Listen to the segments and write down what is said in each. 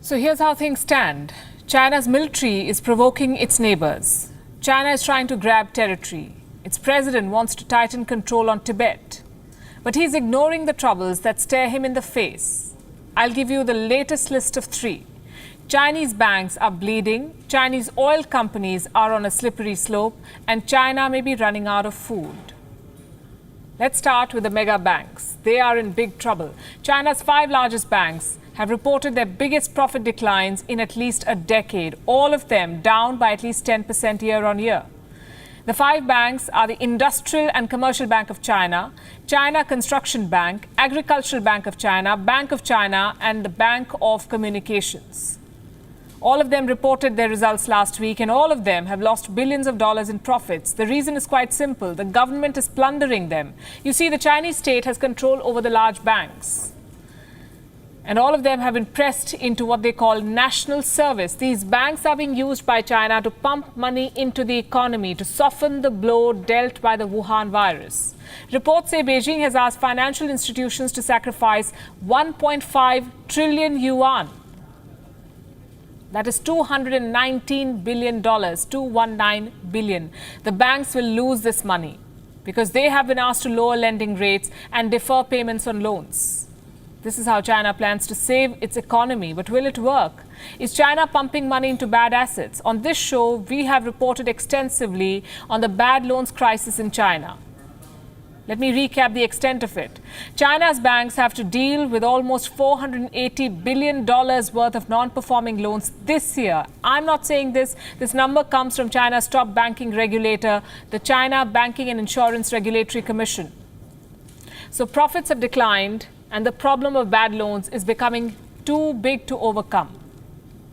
So here's how things stand. China's military is provoking its neighbours. China is trying to grab territory. Its president wants to tighten control on Tibet. But he's ignoring the troubles that stare him in the face. I'll give you the latest list of 3. Chinese banks are bleeding, Chinese oil companies are on a slippery slope, and China may be running out of food. Let's start with the mega banks. They are in big trouble. China's 5 largest banks have reported their biggest profit declines in at least a decade, all of them down by at least 10% year on year. The 5 banks are the Industrial and Commercial Bank of China, China Construction Bank, Agricultural Bank of China, Bank of China, and the Bank of Communications. All of them reported their results last week, and all of them have lost billions of dollars in profits. The reason is quite simple. The government is plundering them. You see, the Chinese state has control over the large banks. And all of them have been pressed into what they call national service. These banks are being used by China to pump money into the economy, to soften the blow dealt by the Wuhan virus. Reports say Beijing has asked financial institutions to sacrifice 1.5 trillion yuan. That is $219 billion, 219 billion. The banks will lose this money because they have been asked to lower lending rates and defer payments on loans. This is how China plans to save its economy. But will it work? Is China pumping money into bad assets? On this show, we have reported extensively on the bad loans crisis in China. Let me recap the extent of it. China's banks have to deal with almost $480 billion worth of non-performing loans this year. I'm not saying this. This number comes from China's top banking regulator, the China Banking and Insurance Regulatory Commission. So profits have declined, and the problem of bad loans is becoming too big to overcome.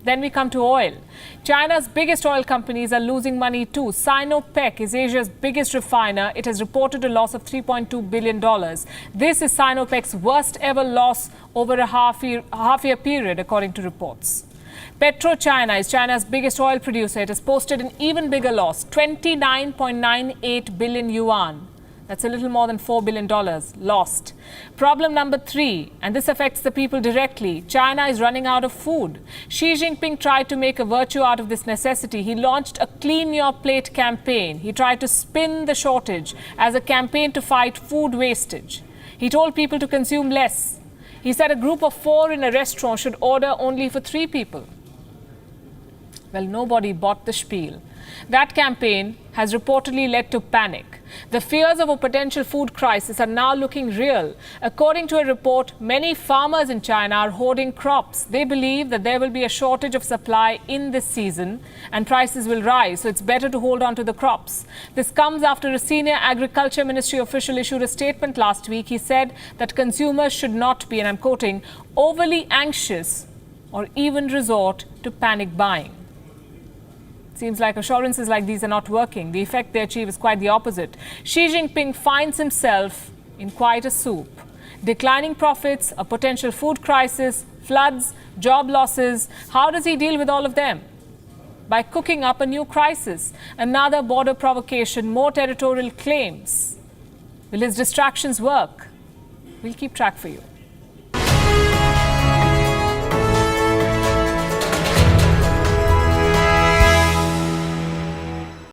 Then we come to oil. China's biggest oil companies are losing money too. Sinopec is Asia's biggest refiner. It has reported a loss of $3.2 billion. This is Sinopec's worst ever loss over a half-year period, according to reports. PetroChina is China's biggest oil producer. It has posted an even bigger loss, 29.98 billion yuan. That's a little more than $4 billion lost. Problem number 3, and this affects the people directly. China is running out of food. Xi Jinping tried to make a virtue out of this necessity. He launched a Clean Your Plate campaign. He tried to spin the shortage as a campaign to fight food wastage. He told people to consume less. He said a group of 4 in a restaurant should order only for 3 people. Well, nobody bought the spiel. That campaign has reportedly led to panic. The fears of a potential food crisis are now looking real. According to a report, many farmers in China are hoarding crops. They believe that there will be a shortage of supply in this season and prices will rise, so it's better to hold on to the crops. This comes after a senior agriculture ministry official issued a statement last week. He said that consumers should not be, and I'm quoting, overly anxious or even resort to panic buying. Seems like assurances like these are not working. The effect they achieve is quite the opposite. Xi Jinping finds himself in quite a soup. Declining profits, a potential food crisis, floods, job losses. How does he deal with all of them? By cooking up a new crisis, another border provocation, more territorial claims. Will his distractions work? We'll keep track for you.